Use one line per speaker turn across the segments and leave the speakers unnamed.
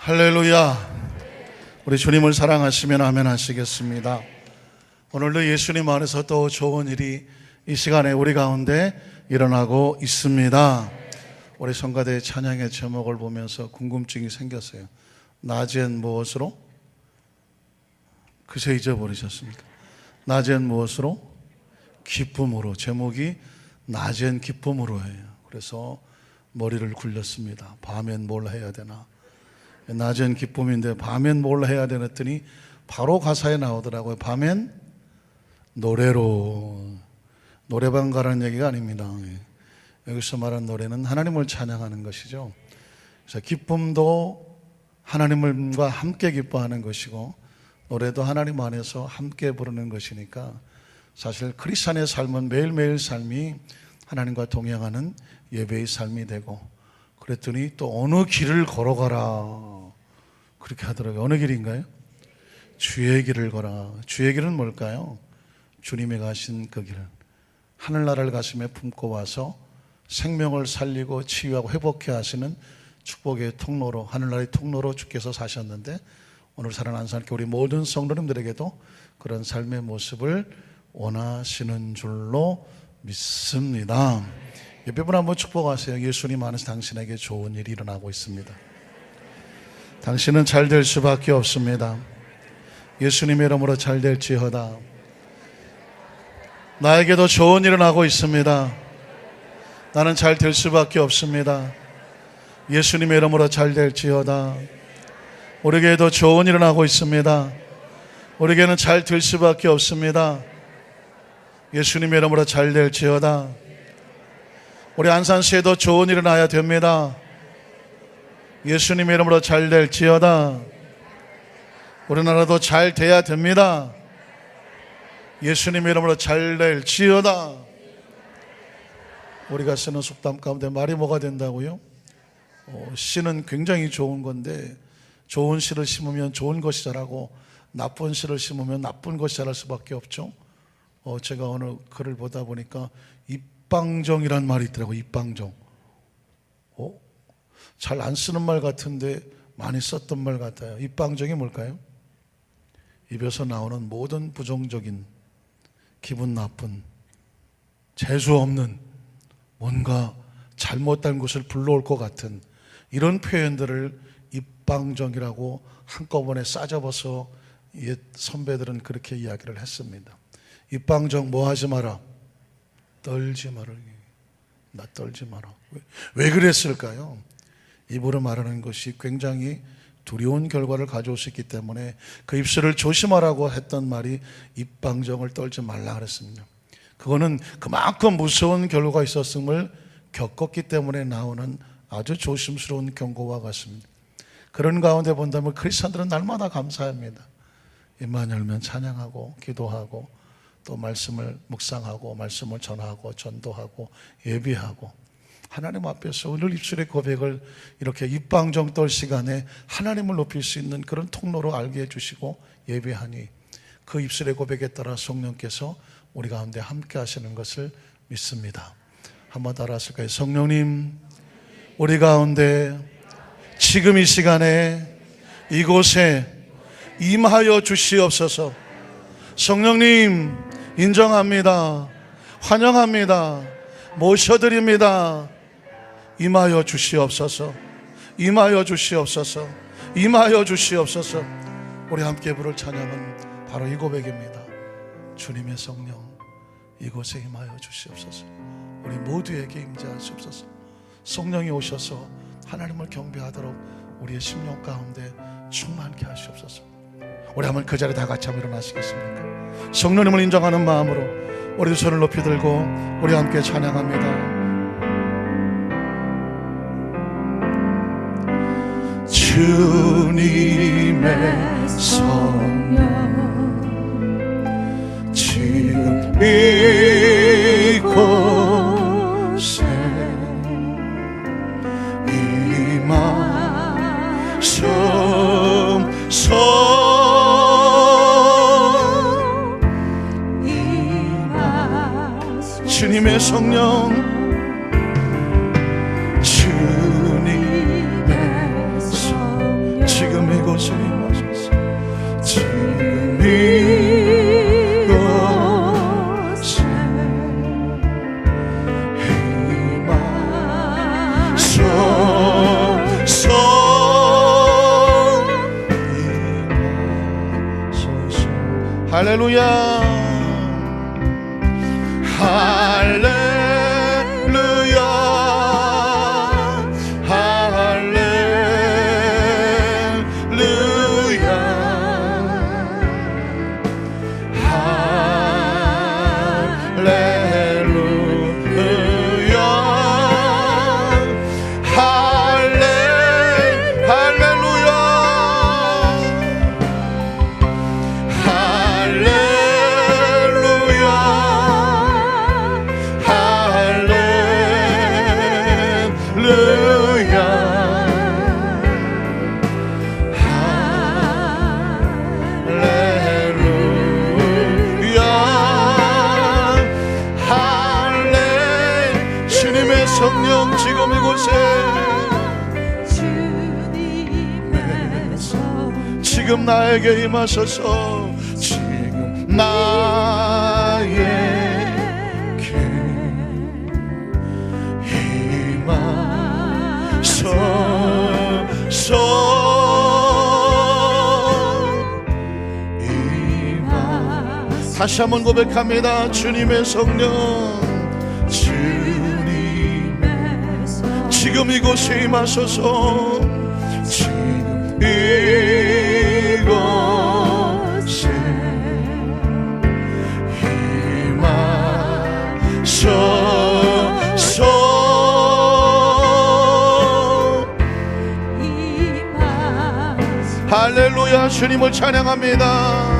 할렐루야. 우리 주님을 사랑하시면 아멘 하시겠습니다. 오늘도 예수님 안에서 또 좋은 일이 이 시간에 우리 가운데 일어나고 있습니다. 우리 성가대의 찬양의 제목을 보면서 궁금증이 생겼어요. 낮엔 무엇으로? 그새 잊어버리셨습니까? 낮엔 무엇으로? 기쁨으로. 제목이 낮엔 기쁨으로예요. 그래서 머리를 굴렸습니다. 밤엔 뭘 해야 되나? 낮엔 기쁨인데 밤엔 뭘 해야 되나 했더니 바로 가사에 나오더라고요. 밤엔 노래로. 노래방 가라는 얘기가 아닙니다. 여기서 말한 노래는 하나님을 찬양하는 것이죠. 그래서 기쁨도 하나님과 함께 기뻐하는 것이고 노래도 하나님 안에서 함께 부르는 것이니까 사실 크리스찬의 삶은 매일매일 삶이 하나님과 동행하는 예배의 삶이 되고, 그랬더니 또 어느 길을 걸어가라 그렇게 하더라고요. 어느 길인가요? 주의 길을 걸어. 주의 길은 뭘까요? 주님이 가신 그 길, 하늘나라를 가슴에 품고 와서 생명을 살리고 치유하고 회복해 하시는 축복의 통로로, 하늘나라의 통로로 주께서 사셨는데 오늘 살아난 삶께 우리 모든 성도님들에게도 그런 삶의 모습을 원하시는 줄로 믿습니다. 옆에분 한번 축복하세요. 예수님 안에서 당신에게 좋은 일이 일어나고 있습니다. 당신은 잘 될 수밖에 없습니다. 예수님의 이름으로 잘 될지어다. 나에게도 좋은 일이 일어나고 있습니다. 나는 잘 될 수밖에 없습니다. 예수님의 이름으로 잘 될지어다. 우리에게도 좋은 일이 일어나고 있습니다. 우리에게는 잘 될 수밖에 없습니다. 예수님의 이름으로 잘 될지어다. 우리 안산시에도 좋은 일이 일어나야 됩니다. 예수님의 이름으로 잘 될지어다. 우리나라도 잘 돼야 됩니다. 예수님의 이름으로 잘 될지어다. 우리가 쓰는 속담 가운데 말이 뭐가 된다고요? 씨는 굉장히 좋은 건데 좋은 씨를 심으면 좋은 것이 자라고 나쁜 씨를 심으면 나쁜 것이 자랄 수밖에 없죠. 제가 어느 글을 보다 보니까 입방정이란 말이 있더라고요. 입방정. 잘 안 쓰는 말 같은데 많이 썼던 말 같아요. 입방정이 뭘까요? 입에서 나오는 모든 부정적인, 기분 나쁜, 재수 없는, 뭔가 잘못된 것을 불러올 것 같은 이런 표현들을 입방정이라고 한꺼번에 싸잡아서 옛 선배들은 그렇게 이야기를 했습니다. 입방정 뭐 하지 마라? 떨지 마라. 나 떨지 마라. 왜 그랬을까요? 입으로 말하는 것이 굉장히 두려운 결과를 가져올 수 있기 때문에 그 입술을 조심하라고 했던 말이 입방정을 떨지 말라 그랬습니다. 그거는 그만큼 무서운 결과가 있었음을 겪었기 때문에 나오는 아주 조심스러운 경고와 같습니다. 그런 가운데 본다면 크리스천들은 날마다 감사합니다. 입만 열면 찬양하고 기도하고 또 말씀을 묵상하고 말씀을 전하고 전도하고 예비하고 하나님 앞에서 오늘 입술의 고백을 이렇게 입방정 떨 시간에 하나님을 높일 수 있는 그런 통로로 알게 해주시고 예배하니 그 입술의 고백에 따라 성령께서 우리 가운데 함께 하시는 것을 믿습니다. 한번 따라 하실까요? 성령님, 우리 가운데 지금 이 시간에 이곳에 임하여 주시옵소서. 성령님 인정합니다. 환영합니다. 모셔드립니다. 임하여 주시옵소서. 임하여 주시옵소서. 임하여 주시옵소서. 우리 함께 부를 찬양은 바로 이 고백입니다. 주님의 성령 이곳에 임하여 주시옵소서. 우리 모두에게 임재하시옵소서. 성령이 오셔서 하나님을 경배하도록 우리의 심령 가운데 충만케 하시옵소서. 우리 한번 그 자리에 다 같이 한번 일어나시겠습니까? 성령님을 인정하는 마음으로 우리 두 손을 높이 들고 우리 함께 찬양합니다. 주님의 성령 지금 이곳에 임하소서. 주님의 성령 지금 이곳에 임하소서. 지금 이곳에 임하소서. 할렐루야, 할렐루야, 할렐루야, 할렐루야, 주님의 성령 지금 이곳에 지금 나에게 임하소서. 지금 나에게 다시 한번 고백합니다. 주님의 성령 지금 이곳에 임하소서. 지금 이곳에 임하소서. 할렐루야, 주님을 찬양합니다.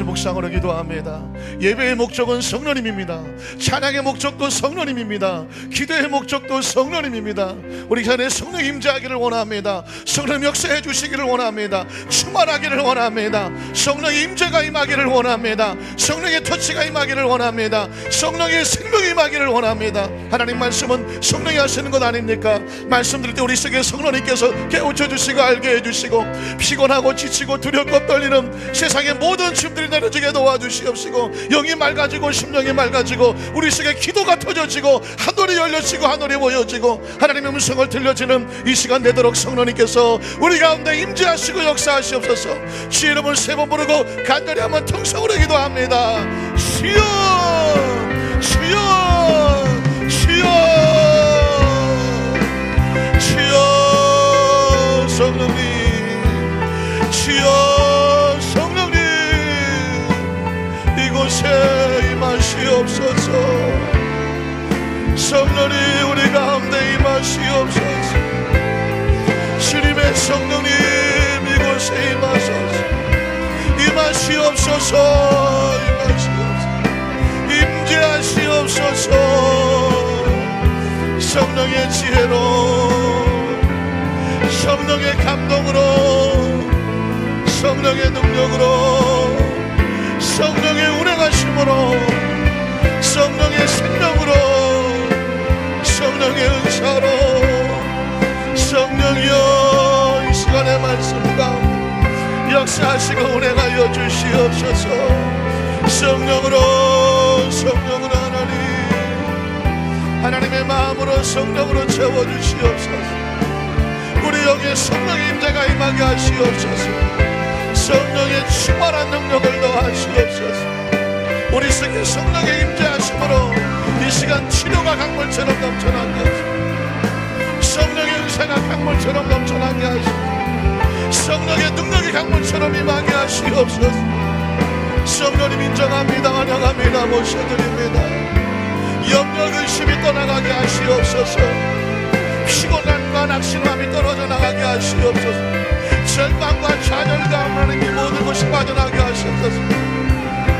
묵상으로 기도합니다. 예배의 목적은 성령님입니다. 찬양의 목적도 성령님입니다. 기도의 목적도 성령님입니다. 우리 자녀의 성령 임재하기를 원합니다. 성령 역사해 주시기를 원합니다. 충만하기를 원합니다. 성령의 임재가 임하기를 원합니다. 성령의 터치가 임하기를 원합니다. 성령의 생명이 임하기를 원합니다. 하나님 말씀은 성령이 하시는 것 아닙니까? 말씀 들을 때 우리 속에 성령님께서 깨우쳐 주시고 알게 해주시고 피곤하고 지치고 두렵고 떨리는 세상의 모든 짐들이 내려지게 도와주시옵시고 영이 맑아지고 심령이 맑아지고 우리 속에 기도가 터져지고 하늘이 열려지고 하늘이 모여지고 하나님의 음성을 들려지는 이 시간 되도록 성령님께서 우리 가운데 임재하시고 역사하시옵소서. 주의 이름을 세 번 부르고 간절히 한번 통성으로 기도합니다. 주여 주여 주여 주여 성령님 주여 성령님 이곳에 임하시옵소서. 성령님 우리 가운데 임하시옵소서. 주님의 성령님 이곳에 임하소서. 임하시옵소서. 임재하시옵소서. 성령의 지혜로 성령의 감동으로 성령의 능력으로 성령의 운행하심으로 성령의 생명으로 성령의 은사로 성령이여 이 시간의 말씀 가운데 역사하시고 운행하여 주시옵소서. 성령으로 하나님의 마음으로 성령으로 채워주시옵소서. 우리 여기에 성령의 임재가 임하게 하시옵소서. 성령의 충만한 능력을 더하시옵소서. 우리 속에 성령의 임재하심으로 이 시간 치료가 강물처럼 넘쳐나게 하소서. 성령의 강물처럼 넘쳐나게 하시고 성령의 능력이 강물처럼 임하게 하시옵소서. 성령님 인정합니다. 환영합니다. 모셔드립니다. 염려 근심이 떠나가게 하시옵소서. 피곤함과 낙심함이 떨어져 나가게 하시옵소서. 절망과 좌절감 하나님 이 모든 것이 빠져나가게 하시옵소서.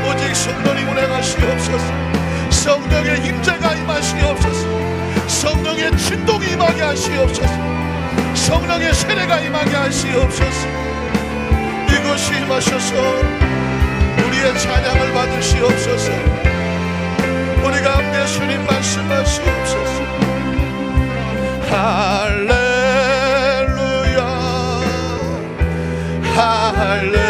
오직 성령님 운행하시옵소서. 성령의 임재가 임하시옵소서. 성령의 진동이 임하게 하시옵소서. 성령의 세례가 임하게 하시옵소서. 이것이 임하셔서 우리의 찬양을 받으시옵소서. 우리 가운데 주님 말씀하시옵소서. 할렐루야 할렐루야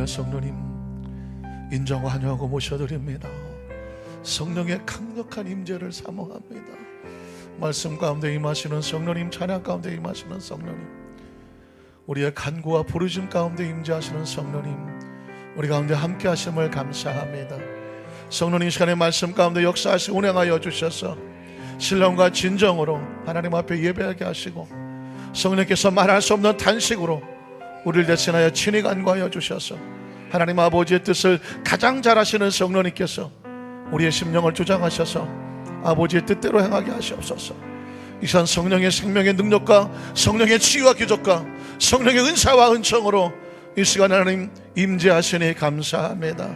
성령님 인정과 환영하고 모셔드립니다. 성령의 강력한 임재를 사모합니다. 말씀 가운데 임하시는 성령님, 찬양 가운데 임하시는 성령님, 우리의 간구와 부르심 가운데 임재하시는 성령님, 우리 가운데 함께 하심을 감사합니다. 성령님 시간에 말씀 가운데 역사하시고 운행하여 주셔서 신령과 진정으로 하나님 앞에 예배하게 하시고 성령께서 말할 수 없는 탄식으로 우리를 대신하여 친히 간구하여 주셔서 하나님 아버지의 뜻을 가장 잘 아시는 성령님께서 우리의 심령을 주장하셔서 아버지의 뜻대로 행하게 하시옵소서. 이 시간 성령의 생명의 능력과 성령의 치유와 기적과 성령의 은사와 은총으로 이 시간 하나님 임재하시니 감사합니다.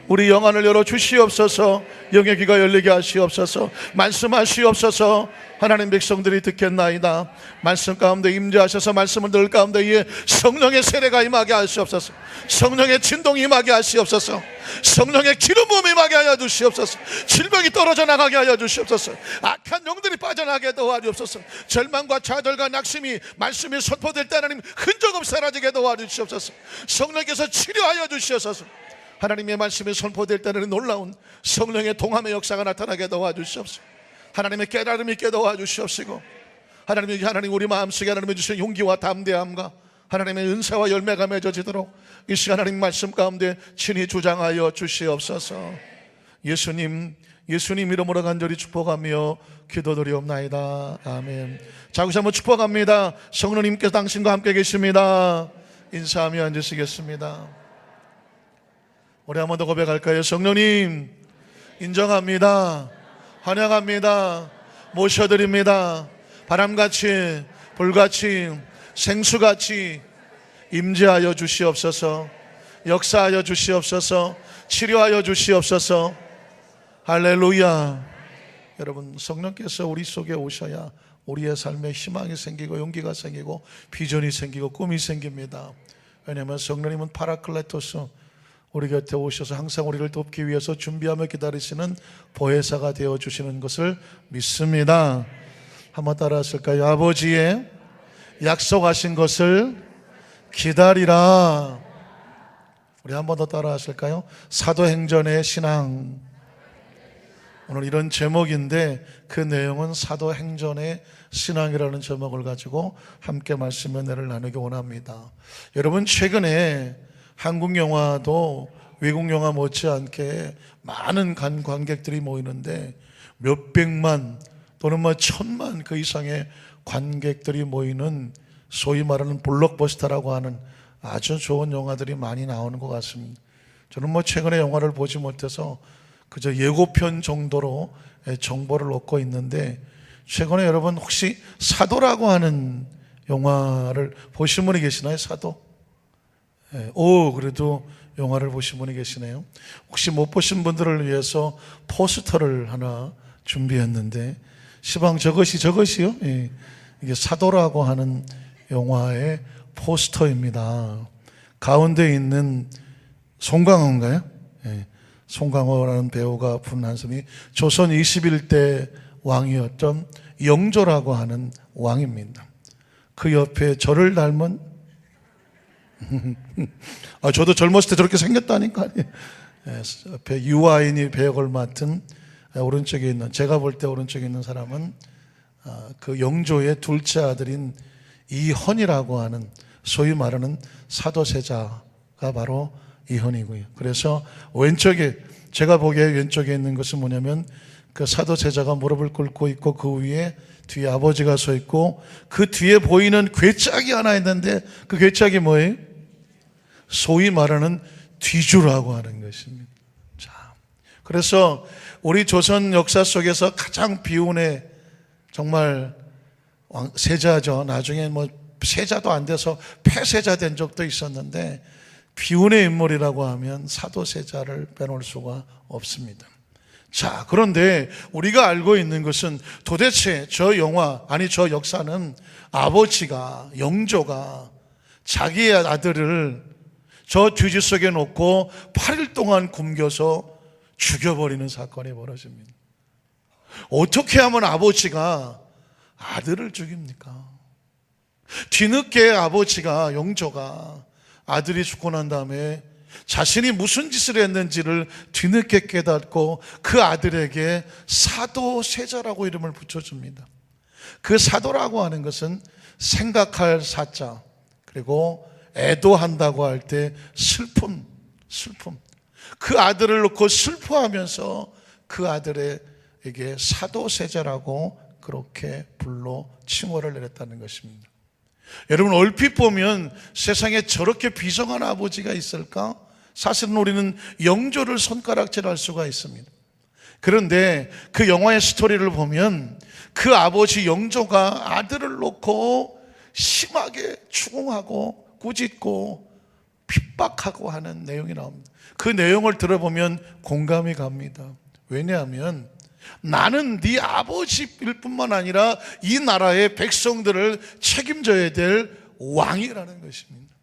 우리 영안을 열어 주시옵소서. 영의 귀가 열리게 하시옵소서. 말씀하시옵소서. 하나님 백성들이 듣겠나이다. 말씀 가운데 임재하셔서 말씀을 들을 가운데에 성령의 세례가 임하게 하시옵소서. 성령의 진동이 임하게 하시옵소서. 성령의 기름 부음이 임하게 하여 주시옵소서. 질병이 떨어져 나가게 하여 주시옵소서. 악한 영들이 빠져나가게 도와주옵소서. 절망과 좌절과 낙심이 말씀이 선포될 때 하나님 흔적 없이 사라지게 도와주시옵소서. 성령께서 치료하여 주시옵소서. 하나님의 말씀이 선포될 때는 놀라운 성령의 동함의 역사가 나타나게 도와주시옵소서. 하나님의 깨달음이 있게 도와주시옵시고 하나님 우리 마음속에 하나님이 주신 용기와 담대함과 하나님의 은사와 열매가 맺어지도록 이 시간 하나님 말씀 가운데 친히 주장하여 주시옵소서. 예수님 이름으로 간절히 축복하며 기도드리옵나이다. 아멘. 자, 다시 한번 축복합니다. 성령님께서 당신과 함께 계십니다. 인사하며 앉으시겠습니다. 우리 한 번 더 고백할까요? 성령님 인정합니다. 환영합니다. 모셔드립니다. 바람같이 불같이 생수같이 임재하여 주시옵소서. 역사하여 주시옵소서. 치료하여 주시옵소서. 할렐루야. 여러분, 성령께서 우리 속에 오셔야 우리의 삶에 희망이 생기고 용기가 생기고 비전이 생기고 꿈이 생깁니다. 왜냐하면 성령님은 파라클레토스, 우리 곁에 오셔서 항상 우리를 돕기 위해서 준비하며 기다리시는 보혜사가 되어주시는 것을 믿습니다. 한번 따라 하실까요? 아버지의 약속하신 것을 기다리라. 우리 한 번 더 따라 하실까요? 사도행전의 신앙. 오늘 이런 제목인데 그 내용은 사도행전의 신앙이라는 제목을 가지고 함께 말씀 은혜를 나누기 원합니다. 여러분, 최근에 한국 영화도 외국 영화 못지않게 많은 관객들이 모이는데 몇백만 또는 천만 그 이상의 관객들이 모이는 소위 말하는 블록버스터라고 하는 아주 좋은 영화들이 많이 나오는 것 같습니다. 저는 최근에 영화를 보지 못해서 그저 예고편 정도로 정보를 얻고 있는데, 최근에 여러분 혹시 사도라고 하는 영화를 보신 분이 계시나요? 사도? 그래도 영화를 보신 분이 계시네요. 혹시 못 보신 분들을 위해서 포스터를 하나 준비했는데, 시방 저것이요? 이게 사도라고 하는 영화의 포스터입니다. 가운데 있는 송강호인가요? 예, 송강호라는 배우가 분 한숨이 조선 21대 왕이었던 영조라고 하는 왕입니다. 그 옆에 저를 닮은 저도 젊었을 때 저렇게 생겼다니까요. 예, 옆에 유아인이 배역을 맡은 오른쪽에 있는, 제가 볼 때 오른쪽에 있는 사람은 그 영조의 둘째 아들인 이헌이라고 하는, 소위 말하는 사도세자가 바로 이헌이고요. 그래서 왼쪽에, 제가 보기에 왼쪽에 있는 것은 뭐냐면 그 사도세자가 무릎을 꿇고 있고 그 위에 뒤에 아버지가 서 있고 그 뒤에 보이는 괴짝이 하나 있는데 그 괴짝이 뭐예요? 소위 말하는 뒤주라고 하는 것입니다. 자, 그래서 우리 조선 역사 속에서 가장 비운의 정말 세자죠. 나중에 뭐 세자도 안 돼서 폐세자 된 적도 있었는데 비운의 인물이라고 하면 사도세자를 빼놓을 수가 없습니다. 자, 그런데 우리가 알고 있는 것은 도대체 저 역사는 아버지가, 영조가 자기의 아들을 저 뒤지 속에 놓고 8일 동안 굶겨서 죽여버리는 사건이 벌어집니다. 어떻게 하면 아버지가 아들을 죽입니까? 뒤늦게 아버지가, 영조가 아들이 죽고 난 다음에 자신이 무슨 짓을 했는지를 뒤늦게 깨닫고 그 아들에게 사도세자라고 이름을 붙여줍니다. 그 사도라고 하는 것은 생각할 사자, 그리고 애도한다고 할 때 슬픔. 그 아들을 놓고 슬퍼하면서 그 아들에게 사도세자라고 그렇게 불러 칭호를 내렸다는 것입니다. 여러분, 얼핏 보면 세상에 저렇게 비정한 아버지가 있을까? 사실은 우리는 영조를 손가락질할 수가 있습니다. 그런데 그 영화의 스토리를 보면 그 아버지 영조가 아들을 놓고 심하게 추궁하고 꾸짖고 핍박하고 하는 내용이 나옵니다. 그 내용을 들어보면 공감이 갑니다. 왜냐하면 나는 네 아버지일 뿐만 아니라 이 나라의 백성들을 책임져야 될 왕이라는 것입니다.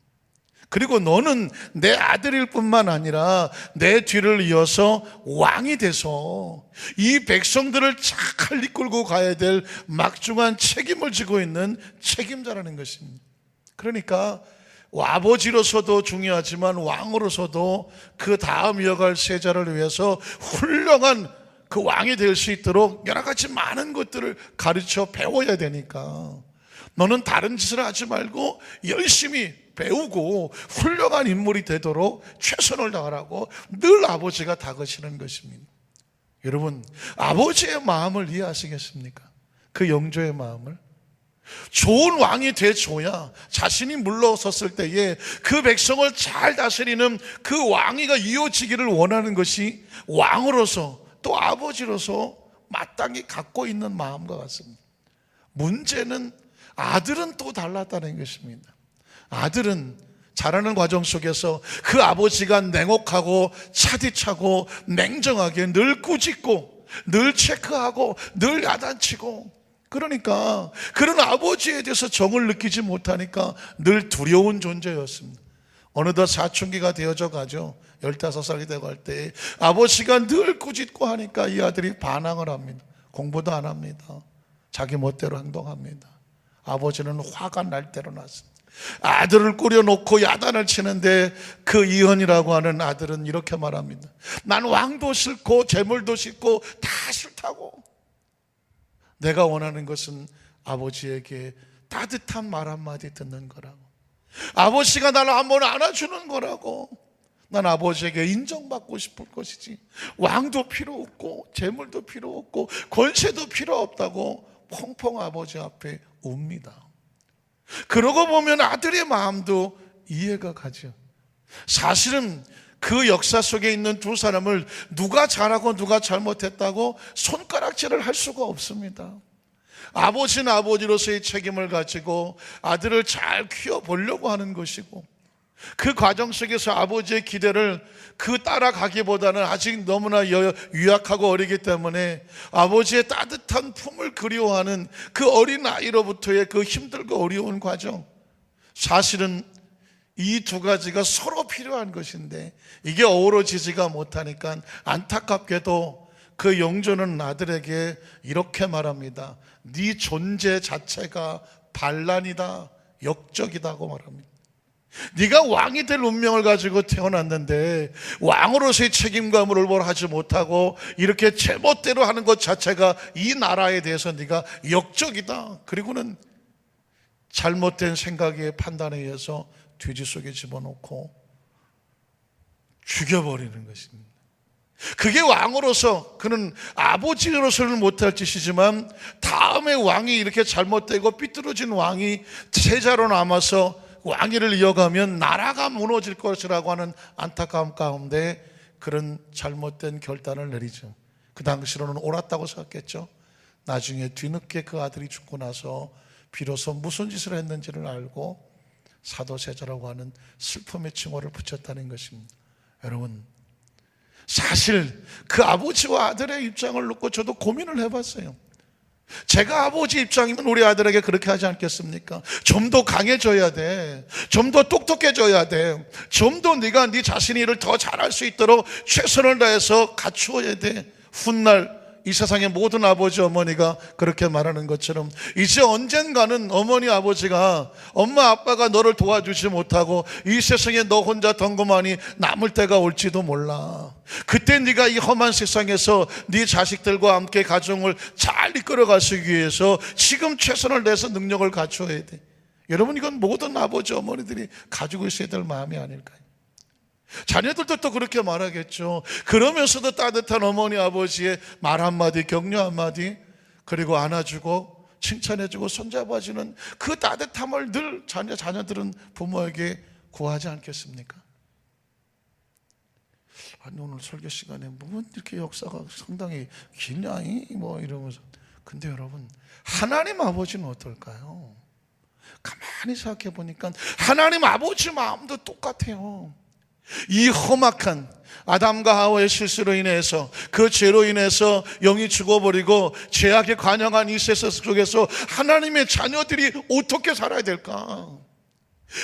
그리고 너는 내 아들일 뿐만 아니라 내 뒤를 이어서 왕이 돼서 이 백성들을 잘 이끌고 가야 될 막중한 책임을 지고 있는 책임자라는 것입니다. 그러니까 아버지로서도 중요하지만 왕으로서도 그 다음 이어갈 세자를 위해서 훌륭한 그 왕이 될 수 있도록 여러 가지 많은 것들을 가르쳐 배워야 되니까 너는 다른 짓을 하지 말고 열심히 배우고 훌륭한 인물이 되도록 최선을 다하라고 늘 아버지가 다그치는 것입니다. 여러분, 아버지의 마음을 이해하시겠습니까? 그 영조의 마음을. 좋은 왕이 돼줘야 자신이 물러섰을 때에 그 백성을 잘 다스리는 그 왕위가 이어지기를 원하는 것이 왕으로서 또 아버지로서 마땅히 갖고 있는 마음과 같습니다. 문제는 아들은 또 달랐다는 것입니다. 아들은 자라는 과정 속에서 그 아버지가 냉혹하고 차디차고 냉정하게 늘 꾸짖고 늘 체크하고 늘 야단치고, 그러니까 그런 아버지에 대해서 정을 느끼지 못하니까 늘 두려운 존재였습니다. 어느덧 사춘기가 되어져 가죠. 15살이 되고 할 때 아버지가 늘 꾸짖고 하니까 이 아들이 반항을 합니다. 공부도 안 합니다. 자기 멋대로 행동합니다. 아버지는 화가 날 대로 났습니다. 아들을 꾸려놓고 야단을 치는데 그 이헌이라고 하는 아들은 이렇게 말합니다. 난 왕도 싫고 재물도 싫고 다 싫다고. 내가 원하는 것은 아버지에게 따뜻한 말 한마디 듣는 거라고. 아버지가 나를 한번 안아주는 거라고. 난 아버지에게 인정받고 싶을 것이지 왕도 필요 없고 재물도 필요 없고 권세도 필요 없다고 펑펑 아버지 앞에 웁니다. 그러고 보면 아들의 마음도 이해가 가죠. 사실은 그 역사 속에 있는 두 사람을 누가 잘하고 누가 잘못했다고 손가락질을 할 수가 없습니다. 아버지는 아버지로서의 책임을 가지고 아들을 잘 키워보려고 하는 것이고, 그 과정 속에서 아버지의 기대를 그 따라가기보다는 아직 너무나 유약하고 어리기 때문에 아버지의 따뜻한 품을 그리워하는 그 어린 아이로부터의 그 힘들고 어려운 과정, 사실은 이 두 가지가 서로 필요한 것인데 이게 어우러지지가 못하니까 안타깝게도 그 영조는 아들에게 이렇게 말합니다. 네 존재 자체가 반란이다, 역적이다고 말합니다. 네가 왕이 될 운명을 가지고 태어났는데 왕으로서의 책임감을 하지 못하고 이렇게 제멋대로 하는 것 자체가 이 나라에 대해서 네가 역적이다. 그리고는 잘못된 생각에 판단에 의해서 돼지 속에 집어넣고 죽여버리는 것입니다. 그게 왕으로서, 그는 아버지로서는 못할 짓이지만 다음에 왕이 이렇게 잘못되고 삐뚤어진 왕이 세자로 남아서 왕위를 이어가면 나라가 무너질 것이라고 하는 안타까움 가운데 그런 잘못된 결단을 내리죠. 그 당시로는 옳았다고 생각했죠. 나중에 뒤늦게 그 아들이 죽고 나서 비로소 무슨 짓을 했는지를 알고 사도세자라고 하는 슬픔의 칭호를 붙였다는 것입니다. 여러분, 사실 그 아버지와 아들의 입장을 놓고 저도 고민을 해봤어요. 제가 아버지 입장이면 우리 아들에게 그렇게 하지 않겠습니까? 좀 더 강해져야 돼. 좀 더 똑똑해져야 돼. 좀 더 네가 네 자신이 일을 더 잘할 수 있도록 최선을 다해서 갖추어야 돼. 훗날 이 세상의 모든 아버지 어머니가 그렇게 말하는 것처럼 이제 언젠가는 어머니 아버지가 엄마 아빠가 너를 도와주지 못하고 이 세상에 너 혼자 덩그마니 남을 때가 올지도 몰라. 그때 네가 이 험한 세상에서 네 자식들과 함께 가정을 잘 이끌어가시기 위해서 지금 최선을 다해서 능력을 갖춰야 돼. 여러분, 이건 모든 아버지 어머니들이 가지고 있어야 될 마음이 아닐까요? 자녀들도 또 그렇게 말하겠죠. 그러면서도 따뜻한 어머니 아버지의 말 한마디, 격려 한마디, 그리고 안아주고 칭찬해주고 손잡아주는 그 따뜻함을 늘 자녀들은 부모에게 구하지 않겠습니까? 아니, 오늘 설교 시간에 뭐 이렇게 역사가 상당히 기냐 뭐 이러면서. 근데 여러분, 하나님 아버지는 어떨까요? 가만히 생각해 보니까 하나님 아버지 마음도 똑같아요. 이 험악한 아담과 하와의 실수로 인해서, 그 죄로 인해서 영이 죽어버리고 죄악에 관영한 이 세상 속에서 하나님의 자녀들이 어떻게 살아야 될까?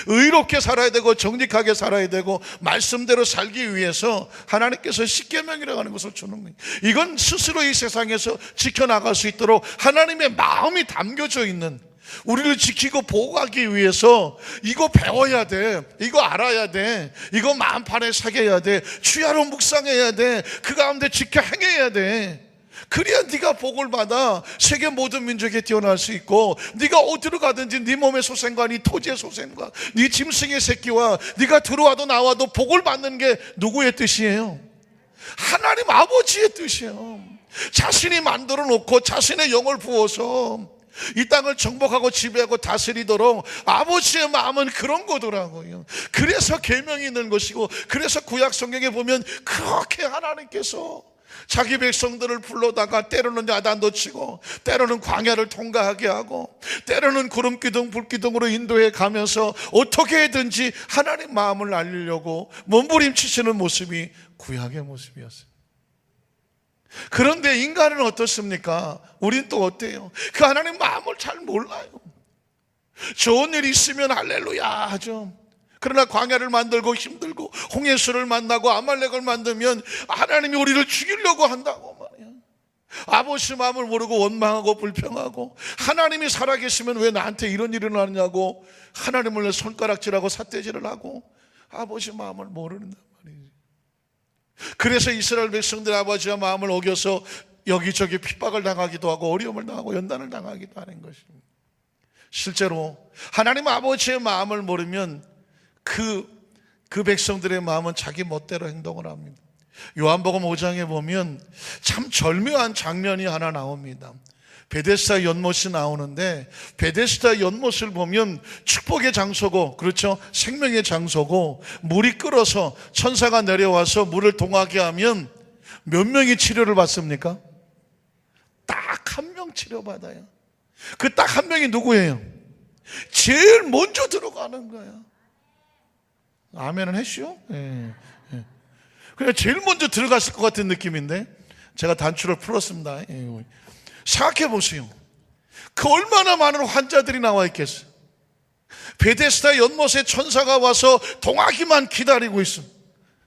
의롭게 살아야 되고 정직하게 살아야 되고 말씀대로 살기 위해서 하나님께서 십계명이라고 하는 것을 주는 거예요. 이건 스스로 이 세상에서 지켜나갈 수 있도록 하나님의 마음이 담겨져 있는, 우리를 지키고 보호하기 위해서 이거 배워야 돼, 이거 알아야 돼, 이거 마음판에 새겨야 돼, 주야로 묵상해야 돼, 그 가운데 지켜 행해야 돼. 그래야 네가 복을 받아 세계 모든 민족에 뛰어날 수 있고, 네가 어디로 가든지 네 몸의 소생과 네 토지의 소생과 네 짐승의 새끼와 네가 들어와도 나와도 복을 받는 게 누구의 뜻이에요? 하나님 아버지의 뜻이에요. 자신이 만들어 놓고 자신의 영을 부어서 이 땅을 정복하고 지배하고 다스리도록 아버지의 마음은 그런 거더라고요. 그래서 계명이 있는 것이고, 그래서 구약 성경에 보면 그렇게 하나님께서 자기 백성들을 불러다가 때로는 야단도 치고 때로는 광야를 통과하게 하고 때로는 구름기둥 불기둥으로 인도해 가면서 어떻게든지 하나님 마음을 알리려고 몸부림치시는 모습이 구약의 모습이었어요. 그런데 인간은 어떻습니까? 우린 또 어때요? 그 하나님 마음을 잘 몰라요. 좋은 일이 있으면 할렐루야 하죠. 그러나 광야를 만들고 힘들고 홍해수를 만나고 아말렉을 만들면 하나님이 우리를 죽이려고 한다고 말이야. 아버지 마음을 모르고 원망하고 불평하고, 하나님이 살아계시면 왜 나한테 이런 일이 일어나느냐고 하나님을 손가락질하고 삿대질을 하고 아버지 마음을 모르는단 말이지. 그래서 이스라엘 백성들 아버지의 마음을 어겨서 여기저기 핍박을 당하기도 하고 어려움을 당하고 연단을 당하기도 하는 것입니다. 실제로 하나님 아버지의 마음을 모르면 그 백성들의 마음은 자기 멋대로 행동을 합니다. 요한복음 5장에 보면 참 절묘한 장면이 하나 나옵니다. 베데스다 연못이 나오는데, 베데스다 연못을 보면 축복의 장소고, 그렇죠, 생명의 장소고, 물이 끓어서 천사가 내려와서 물을 동하게 하면 몇 명이 치료를 받습니까? 딱 한 명 치료받아요. 그 딱 한 명이 누구예요? 제일 먼저 들어가는 거야. 아멘은 했슈? 예. 그냥 제일 먼저 들어갔을 것 같은 느낌인데 제가 단추를 풀었습니다. 생각해 보세요. 그 얼마나 많은 환자들이 나와 있겠어요. 베데스다 연못에 천사가 와서 동하기만 기다리고 있어.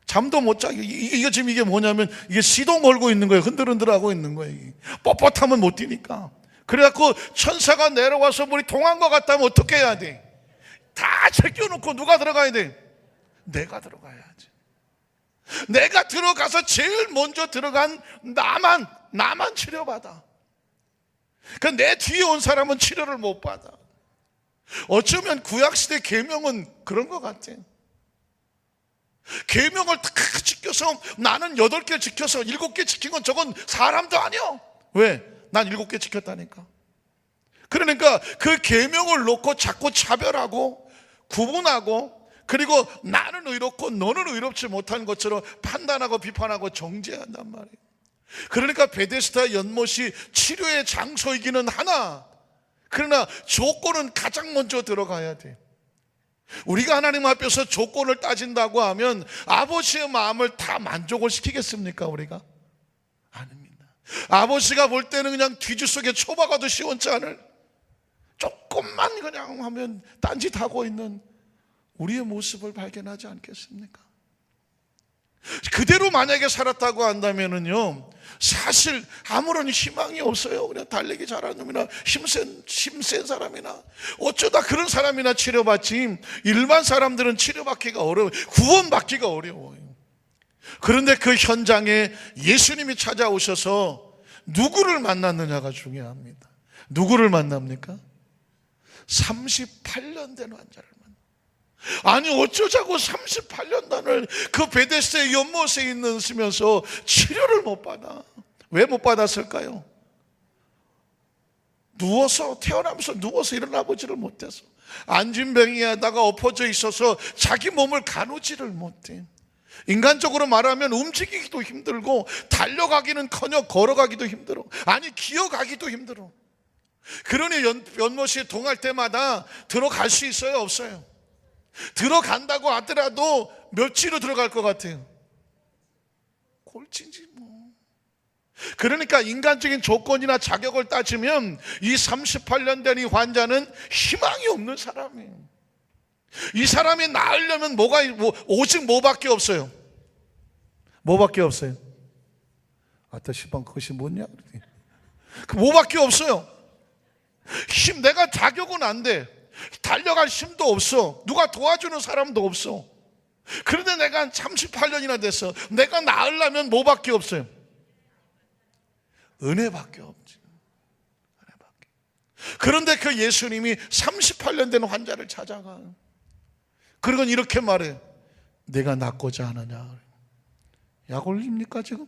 잠도 못 자게. 이게 지금 이게 뭐냐면 이게 시동 걸고 있는 거예요. 흔들흔들하고 있는 거예요. 뻣뻣하면 못 뛰니까. 그래갖고 천사가 내려와서 물이 동한 것 같다면 어떻게 해야 돼? 다 제껴놓고 누가 들어가야 돼? 내가 들어가야지. 내가 들어가서 제일 먼저 들어간 나만 치료받아. 그 내 뒤에 온 사람은 치료를 못 받아. 어쩌면 구약시대 계명은 그런 것 같아. 계명을 딱 지켜서 나는 8개 지켜서 7개 지킨 건 저건 사람도 아니야. 왜? 난 7개 지켰다니까. 그러니까 그 계명을 놓고 자꾸 차별하고 구분하고, 그리고 나는 의롭고 너는 의롭지 못한 것처럼 판단하고 비판하고 정죄한단 말이에요. 그러니까 베데스다 연못이 치료의 장소이기는 하나, 그러나 조건은 가장 먼저 들어가야 돼. 우리가 하나님 앞에서 조건을 따진다고 하면 아버지의 마음을 다 만족을 시키겠습니까? 우리가? 아닙니다. 아버지가 볼 때는 그냥 뒤주 속에 초박아도 시원찮을, 조금만 그냥 하면 딴짓하고 있는 우리의 모습을 발견하지 않겠습니까? 그대로 만약에 살았다고 한다면요, 사실 아무런 희망이 없어요. 그냥 달리기 잘하는 놈이나 힘센 사람이나 어쩌다 그런 사람이나 치료받지, 일반 사람들은 치료받기가 어려워요. 구원받기가 어려워요. 그런데 그 현장에 예수님이 찾아오셔서 누구를 만났느냐가 중요합니다. 누구를 만납니까? 38년 된 환자를 만나. 아니 어쩌자고 38년간을 그 베데스다의 연못에 있으면서 치료를 못 받아. 왜 못 받았을까요? 태어나면서 누워서 일어나보지를 못해서, 안진뱅이에다가 엎어져 있어서 자기 몸을 가누지를 못해. 인간적으로 말하면 움직이기도 힘들고 달려가기는커녕 걸어가기도 힘들어. 아니 기어가기도 힘들어. 그러니 연못에 동할 때마다 들어갈 수 있어요? 없어요? 들어간다고 하더라도 며칠로 들어갈 것 같아요? 골치지 뭐. 그러니까 인간적인 조건이나 자격을 따지면 이 38년 된 이 환자는 희망이 없는 사람이에요. 이 사람이 나으려면 오직 뭐밖에 없어요? 뭐밖에 없어요? 아따 시방 그것이 뭐냐? 그 뭐밖에 없어요? 내가 자격은 안 돼. 달려갈 힘도 없어. 누가 도와주는 사람도 없어. 그런데 내가 한 38년이나 됐어. 내가 나으려면 뭐밖에 없어요? 은혜밖에 없지. 은혜밖에. 그런데 그 예수님이 38년 된 환자를 찾아가. 그리고 이렇게 말해. 내가 낫고자 하느냐. 약 올립니까 지금?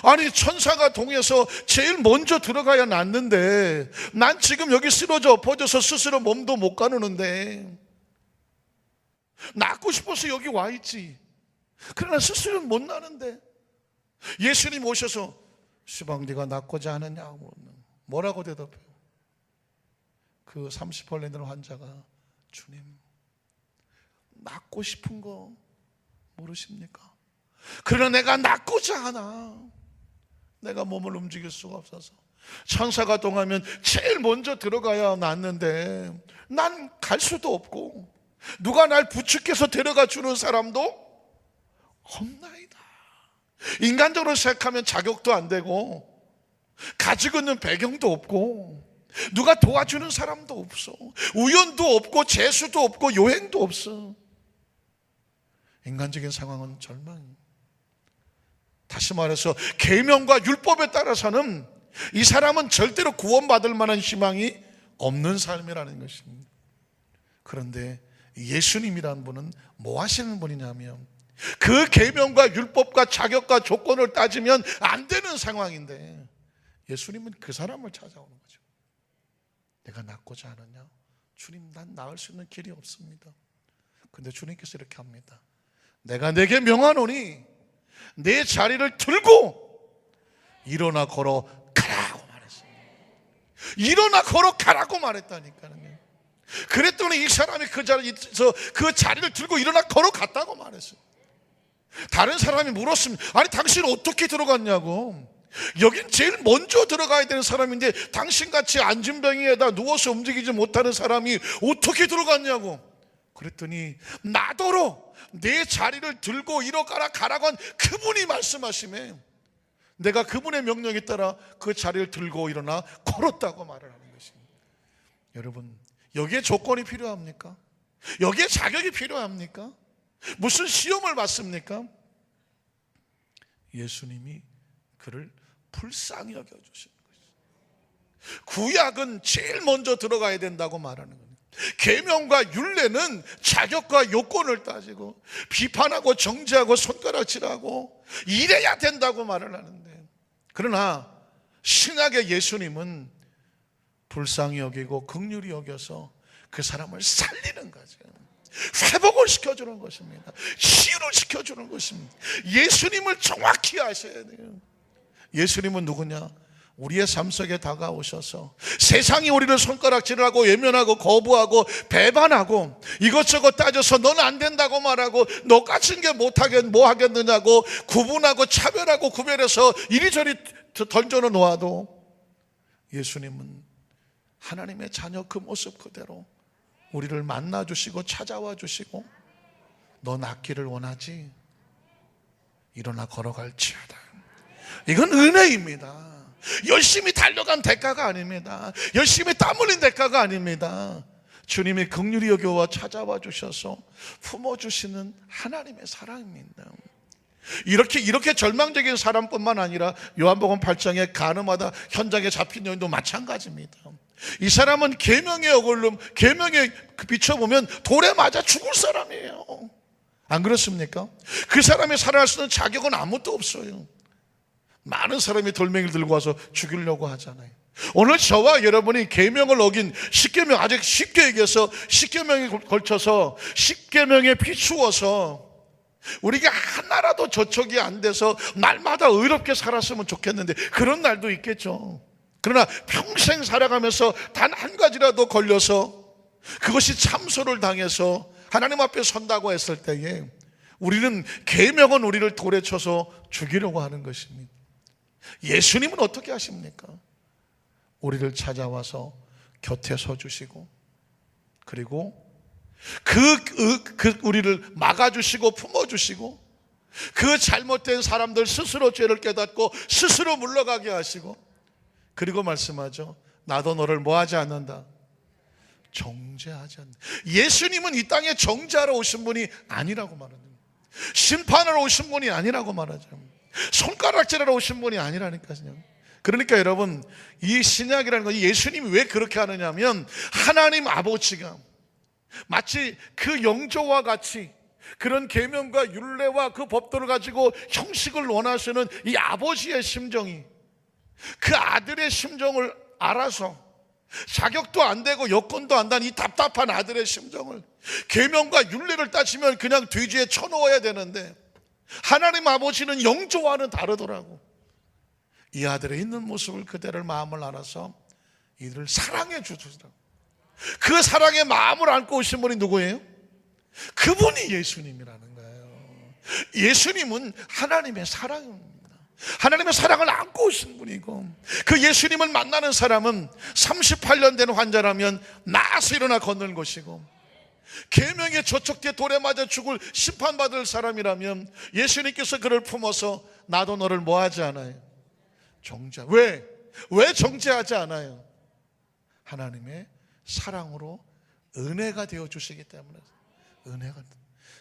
아니 천사가 동해서 제일 먼저 들어가야 낫는데 난 지금 여기 쓰러져 엎어져서 스스로 몸도 못 가누는데, 낫고 싶어서 여기 와 있지. 그러나 스스로는 못 나는데 예수님 오셔서 시방 네가 낫고자 하느냐고 뭐라고 대답해요? 그 38년 된 환자가, 주님 낫고 싶은 거 모르십니까? 그러나 내가 낫고자 하나. 내가 몸을 움직일 수가 없어서 천사가 동하면 제일 먼저 들어가야 낫는데 난 갈 수도 없고 누가 날 부축해서 데려가 주는 사람도 없나이다. 인간적으로 생각하면 자격도 안 되고 가지고 있는 배경도 없고 누가 도와주는 사람도 없어. 우연도 없고 재수도 없고 요행도 없어. 인간적인 상황은 절망이에요. 다시 말해서 계명과 율법에 따라서는 이 사람은 절대로 구원받을 만한 희망이 없는 삶이라는 것입니다. 그런데 예수님이라는 분은 뭐 하시는 분이냐면 그 계명과 율법과 자격과 조건을 따지면 안 되는 상황인데 예수님은 그 사람을 찾아오는 거죠. 내가 낫고자 하느냐? 주님 난 나을 수 있는 길이 없습니다. 근데 주님께서 이렇게 합니다. 내가 내게 명하노니 내 자리를 들고 일어나 걸어가라고 말했어요. 일어나 걸어가라고 말했다니까요. 그랬더니 이 사람이 그 자리에서 그 자리를 들고 일어나 걸어갔다고 말했어요. 다른 사람이 물었습니다. 아니 당신 어떻게 들어갔냐고. 여긴 제일 먼저 들어가야 되는 사람인데 당신같이 안진뱅이에다 누워서 움직이지 못하는 사람이 어떻게 들어갔냐고. 그랬더니 나더러 내 자리를 들고 가라고 한 그분이 말씀하시매 내가 그분의 명령에 따라 그 자리를 들고 일어나 걸었다고 말을 하는 것입니다. 여러분, 여기에 조건이 필요합니까? 여기에 자격이 필요합니까? 무슨 시험을 받습니까? 예수님이 그를 불쌍히 여겨주시는 것이죠. 구약은 제일 먼저 들어가야 된다고 말하는 겁니다. 계명과 율례는 자격과 요건을 따지고 비판하고 정죄하고 손가락질하고 이래야 된다고 말을 하는데, 그러나 신약의 예수님은 불쌍히 여기고 긍휼히 여겨서 그 사람을 살리는 거죠. 회복을 시켜주는 것입니다. 치유를 시켜주는 것입니다. 예수님을 정확히 아셔야 돼요. 예수님은 누구냐? 우리의 삶 속에 다가오셔서 세상이 우리를 손가락질하고 외면하고 거부하고 배반하고 이것저것 따져서 너는 안 된다고 말하고 너 같은 게 뭐 하겠느냐고 구분하고 차별하고 구별해서 이리저리 던져 놓아도 예수님은 하나님의 자녀 그 모습 그대로 우리를 만나 주시고 찾아와 주시고 너 낫기를 원하지? 일어나 걸어갈지어다. 이건 은혜입니다. 열심히 달려간 대가가 아닙니다. 열심히 땀 흘린 대가가 아닙니다. 주님이 긍휼히 여겨와 찾아와 주셔서 품어주시는 하나님의 사랑입니다. 이렇게 절망적인 사람뿐만 아니라 요한복음 8장에 가늠하다 현장에 잡힌 여인도 마찬가지입니다. 이 사람은 계명의 어글름, 계명에 비춰보면 돌에 맞아 죽을 사람이에요. 안 그렇습니까? 그 사람이 살아날 수 있는 자격은 아무것도 없어요. 많은 사람이 돌멩이를 들고 와서 죽이려고 하잖아요. 오늘 저와 여러분이 계명을 어긴 십계명, 아직 쉽게 얘기해서 십계명에 걸쳐서 십계명에 비추어서 우리가 하나라도 저촉이 안 돼서 날마다 의롭게 살았으면 좋겠는데 그런 날도 있겠죠. 그러나 평생 살아가면서 단 한 가지라도 걸려서 그것이 참소를 당해서 하나님 앞에 선다고 했을 때에 우리는 계명은 우리를 돌에 쳐서 죽이려고 하는 것입니다. 예수님은 어떻게 하십니까? 우리를 곁에 서 주시고 그리고 우리를 막아주시고 품어주시고 그 잘못된 사람들 스스로 죄를 깨닫고 스스로 물러가게 하시고 그리고 말씀하죠. 나도 너를 뭐하지 않는다? 정죄하지 않는다. 예수님은 이 땅에 정죄하러 오신 분이 아니라고 말합니다. 심판하러 오신 분이 아니라고 말하죠. 손가락질하러 오신 분이 아니라니까요. 그러니까 여러분, 이 신약이라는 건 예수님이 왜 그렇게 하느냐면 하나님 아버지가 마치 그 영조와 같이 그런 계명과 율례와 그 법도를 가지고 형식을 원하시는 이 아버지의 심정이 그 아들의 심정을 알아서 자격도 안 되고 여건도 안 된 이 답답한 아들의 심정을 계명과 율례를 따지면 그냥 뒤지에 쳐놓아야 되는데 하나님 아버지는 영조와는 다르더라고. 이 아들의 있는 모습을 그대를 마음을 알아서 이들을 사랑해 주시더라고. 그 사랑의 마음을 안고 오신 분이 누구예요? 그분이 예수님이라는 거예요. 예수님은 하나님의 사랑입니다. 하나님의 사랑을 안고 오신 분이고 그 예수님을 만나는 사람은 38년 된 환자라면 나아서 일어나 걷는 것이고 계명의 저촉대 돌에 맞아 죽을 심판받을 사람이라면 예수님께서 그를 품어서 나도 너를 뭐하지 않아요? 정죄. 왜 정죄하지 않아요? 하나님의 사랑으로 은혜가 되어주시기 때문에. 은혜가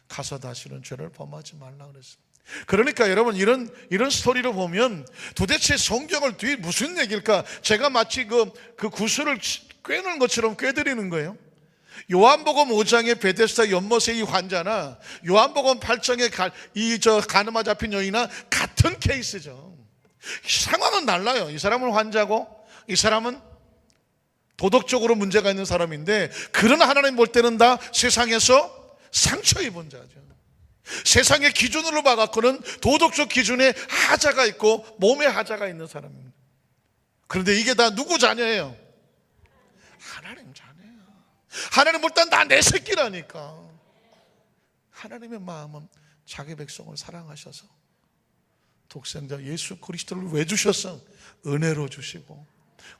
가서 다시는 죄를 범하지 말라 그랬습니다. 그러니까 여러분 이런 스토리를 보면 도대체 성경을 뒤에 무슨 얘기일까? 제가 마치 그 구슬을 꿰는 것처럼 꿰드리는 거예요. 요한복음 5장의 베데스다 연못의 이 환자나 요한복음 8장의 가늠아 잡힌 여인이나 같은 케이스죠. 상황은 달라요. 이 사람은 환자고 이 사람은 도덕적으로 문제가 있는 사람인데 그러나 하나님 볼 때는 다 세상에서 상처 입은 자죠. 세상의 기준으로 봐갖고는 도덕적 기준에 하자가 있고 몸에 하자가 있는 사람입니다. 그런데 이게 다 누구 자녀예요? 하나님 자녀예요. 하나님 볼 땐 다 내 새끼라니까. 하나님의 마음은 자기 백성을 사랑하셔서 독생자 예수 그리스도를 왜 주셨어? 은혜로 주시고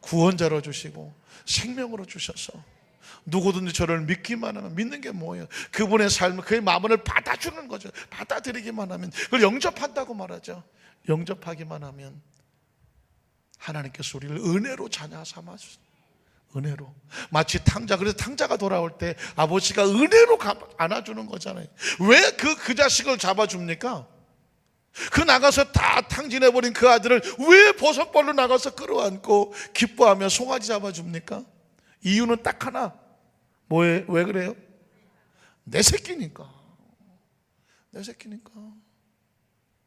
구원자로 주시고 생명으로 주셔서 누구든지 저를 믿기만 하면, 믿는 게 뭐예요? 그분의 삶을, 그의 마음을 받아주는 거죠. 받아들이기만 하면, 그걸 영접한다고 말하죠. 영접하기만 하면 하나님께서 우리를 은혜로 자녀 삼아주세요. 은혜로. 마치 탕자, 그래서 탕자가 돌아올 때 아버지가 은혜로 안아주는 거잖아요. 왜 그 자식을 잡아줍니까? 그 나가서 다 탕진해버린 그 아들을 왜 버섯벌로 나가서 끌어안고 기뻐하며 송아지 잡아줍니까? 이유는 딱 하나. 왜 그래요? 내 새끼니까. 내 새끼니까.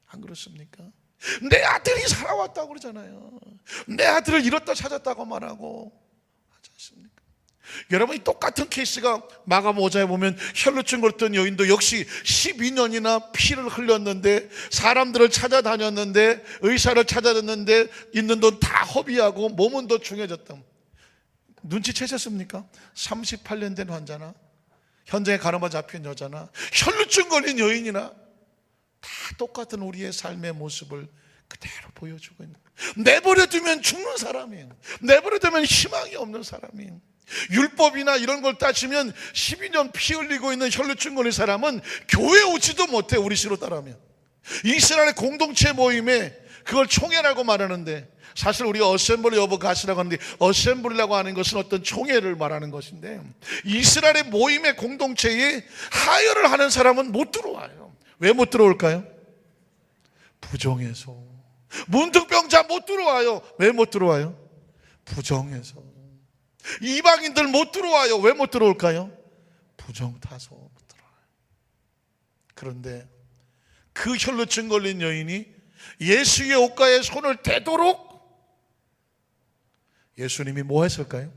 안 그렇습니까? 내 아들이 살아왔다고 그러잖아요. 내 아들을 잃었다 찾았다고 말하고 하지 않습니까? 여러분, 이 똑같은 케이스가 마가음 5장에 보면 혈루증 걸렸던 여인도 역시 12년이나 피를 흘렸는데, 사람들을 찾아다녔는데, 의사를 찾아다녔는데 있는 돈 다 허비하고 몸은 더 중해졌다. 눈치채셨습니까? 38년 된 환자나 현장에 가늠하 잡힌 여자나 혈루증 걸린 여인이나 다 똑같은 우리의 삶의 모습을 그대로 보여주고 있는 거예요. 내버려두면 죽는 사람이에요. 내버려두면 희망이 없는 사람이에요. 율법이나 이런 걸 따지면 12년 피 흘리고 있는 혈루증 걸린 사람은 교회 오지도 못해. 우리 시로 따르면 이스라엘의 공동체 모임에 그걸 총회라고 말하는데, 사실 우리가 어셈블리 오브 갓이라고 하는데, 어셈블리라고 하는 것은 어떤 총회를 말하는 것인데, 이스라엘의 모임의 공동체에 하혈을 하는 사람은 못 들어와요. 왜 못 들어올까요? 부정해서. 문득병자 못 들어와요. 왜 못 들어와요? 부정해서. 이방인들 못 들어와요. 왜 못 들어올까요? 부정 타서 못 들어와요. 그런데 그 혈루증 걸린 여인이 예수의 옷가에 손을 대도록 예수님이 뭐 했을까요?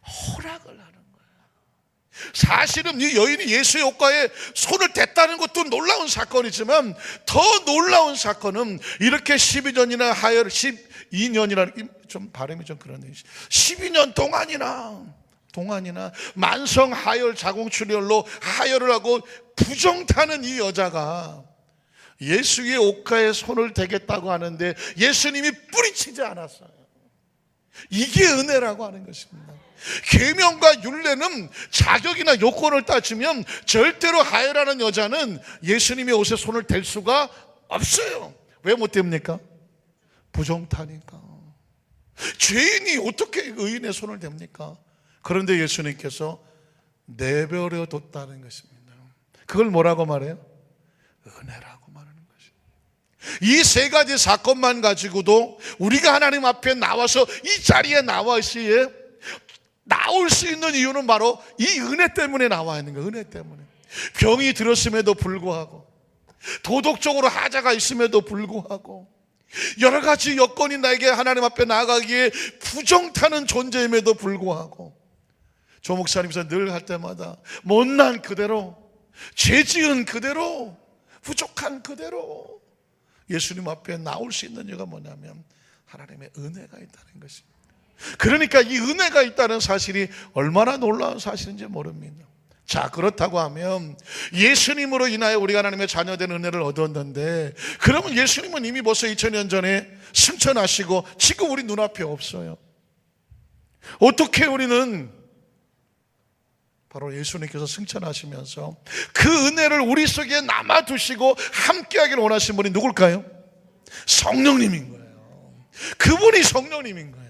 허락을 하는 거예요. 사실은 이 여인이 예수의 옷가에 손을 댔다는 것도 놀라운 사건이지만, 더 놀라운 사건은 이렇게 12년이나 하혈, 12년이나 좀 발음이 좀 그러네요. 12년 동안이나 만성 하혈 자궁출혈로 하혈을 하고 부정타는 이 여자가 예수의 옷가에 손을 대겠다고 하는데 예수님이 뿌리치지 않았어요. 이게 은혜라고 하는 것입니다. 계명과 율례는 자격이나 요건을 따지면 절대로 하혈하는 여자는 예수님의 옷에 손을 댈 수가 없어요. 왜 못 댑니까? 부정타니까. 죄인이 어떻게 의인의 손을 댑니까? 그런데 예수님께서 내버려 뒀다는 것입니다. 그걸 뭐라고 말해요? 은혜라고 말하는 것이에요. 이 세 가지 사건만 가지고도 우리가 하나님 앞에 나와서 이 자리에 나올 수 있는 이유는 바로 이 은혜 때문에 나와 있는 거예요. 은혜 때문에. 병이 들었음에도 불구하고, 도덕적으로 하자가 있음에도 불구하고, 여러 가지 여건이 나에게 하나님 앞에 나아가기에 부정타는 존재임에도 불구하고, 조 목사님께서 늘 할 때마다 못난 그대로, 죄지은 그대로, 부족한 그대로 예수님 앞에 나올 수 있는 이유가 뭐냐면 하나님의 은혜가 있다는 것입니다. 그러니까 이 은혜가 있다는 사실이 얼마나 놀라운 사실인지 모릅니다. 자, 그렇다고 하면 예수님으로 인하여 우리가 하나님의 자녀된 은혜를 얻었는데, 그러면 예수님은 이미 벌써 2000년 전에 승천하시고 지금 우리 눈앞에 없어요. 어떻게 우리는 바로 예수님께서 승천하시면서 그 은혜를 우리 속에 남아두시고 함께하기를 원하신 분이 누굴까요? 성령님인 거예요. 그분이 성령님인 거예요.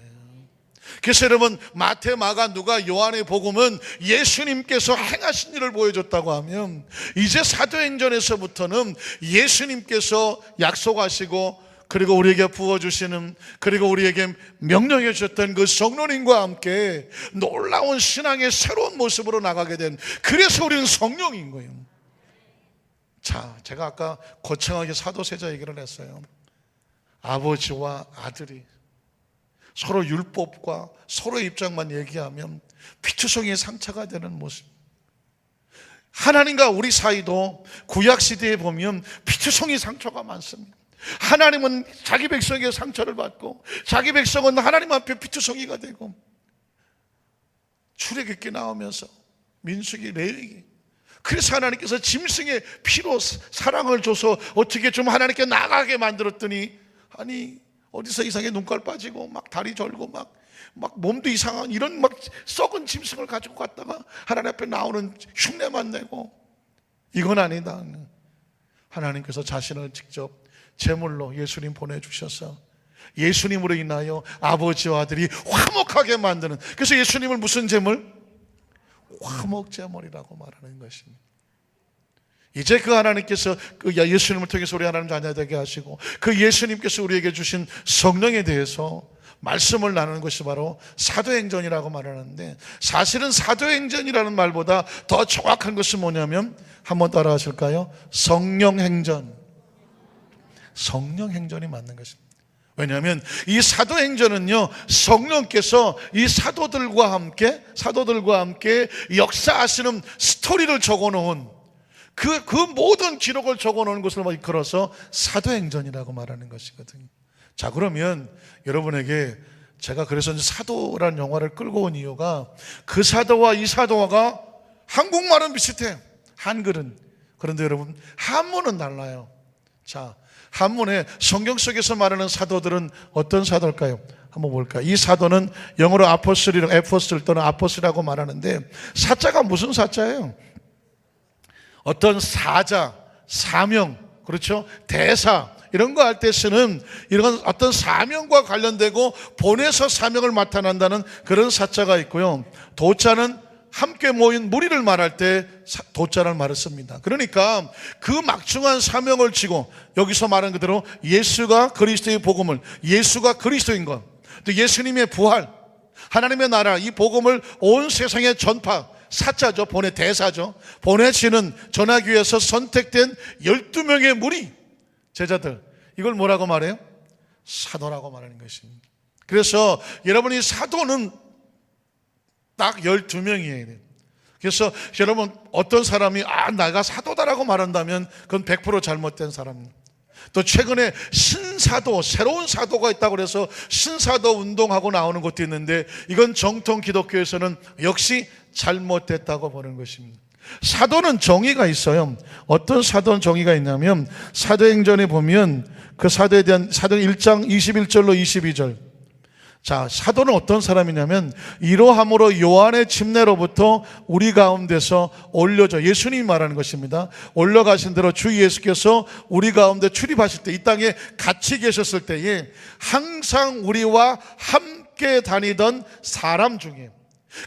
그래서 여러분, 마태, 마가, 누가, 요한의 복음은 예수님께서 행하신 일을 보여줬다고 하면, 이제 사도행전에서부터는 예수님께서 약속하시고 그리고 우리에게 부어주시는, 그리고 우리에게 명령해 주셨던 그 성령님과 함께 놀라운 신앙의 새로운 모습으로 나가게 된, 그래서 우리는 성령인 거예요. 자, 제가 아까 거창하게 사도세자 얘기를 했어요. 아버지와 아들이 서로 율법과 서로의 입장만 얘기하면 피투성이의 상처가 되는 모습. 하나님과 우리 사이도 구약시대에 보면 피투성이 상처가 많습니다. 하나님은 자기 백성에게 상처를 받고, 자기 백성은 하나님 앞에 피투성이가 되고, 출애굽기 나오면서 민수기, 레위기, 그래서 하나님께서 짐승의 피로 사랑을 줘서 어떻게 좀 하나님께 나가게 만들었더니, 아니 어디서 이상하게 눈깔 빠지고 막 다리 절고 막 몸도 이상한 이런 막 썩은 짐승을 가지고 갔다가 하나님 앞에 나오는 흉내만 내고, 이건 아니다. 하나님께서 자신을 직접 제물로 예수님 보내주셔서 예수님으로 인하여 아버지와 아들이 화목하게 만드는, 그래서 예수님을 무슨 제물? 화목제물이라고 말하는 것입니다. 이제 그 하나님께서 그 예수님을 통해서 우리 하나님 자녀 되게 하시고, 그 예수님께서 우리에게 주신 성령에 대해서 말씀을 나누는 것이 바로 사도행전이라고 말하는데, 사실은 사도행전이라는 말보다 더 정확한 것은 뭐냐면, 한번 따라 하실까요? 성령행전. 성령행전이 맞는 것입니다. 왜냐하면 이 사도행전은요, 성령께서 이 사도들과 함께 역사하시는 스토리를 적어놓은 그 모든 기록을 적어놓은 것을 이끌어서 사도행전이라고 말하는 것이거든요. 자, 그러면 여러분에게 제가 그래서 이제 사도라는 영화를 끌고 온 이유가, 그 사도와 이 사도가 한국말은 비슷해요, 한글은. 그런데 여러분, 한문은 달라요. 자, 한문에 성경 속에서 말하는 사도들은 어떤 사도일까요? 한번 볼까요? 이 사도는 영어로 아포스트리라고, 에포스틀 또는 아포스라고 말하는데, 사자가 무슨 사자예요? 어떤 사자, 사명, 그렇죠? 대사, 이런 거 할 때 쓰는 이런 어떤 사명과 관련되고 보내서 사명을 나타낸다는 그런 사자가 있고요. 도자는 함께 모인 무리를 말할 때 도자를 말을 씁니다. 그러니까 그 막중한 사명을 지고, 여기서 말한 그대로 예수가 그리스도의 복음을, 예수가 그리스도인 것, 또 예수님의 부활, 하나님의 나라, 이 복음을 온 세상에 전파, 사자죠, 대사죠. 보내지는 전하기 위해서 선택된 12명의 무리, 제자들, 이걸 뭐라고 말해요? 사도라고 말하는 것입니다. 그래서 여러분이 사도는 딱 12명이에요. 그래서 여러분, 어떤 사람이 내가 사도다라고 말한다면 그건 100% 잘못된 사람입니다. 또 최근에 신사도, 새로운 사도가 있다고 해서 신사도 운동하고 나오는 것도 있는데, 이건 정통 기독교에서는 역시 잘못됐다고 보는 것입니다. 사도는 정의가 있어요. 어떤 사도는 정의가 있냐면, 사도행전에 보면 그 사도에 대한 사도 1장 21절로 22절. 자, 사도는 어떤 사람이냐면, 이러함으로 요한의 침례로부터 우리 가운데서 올려져, 예수님이 말하는 것입니다. 올라가신 대로 주 예수께서 우리 가운데 출입하실 때, 이 땅에 같이 계셨을 때에 항상 우리와 함께 다니던 사람 중에,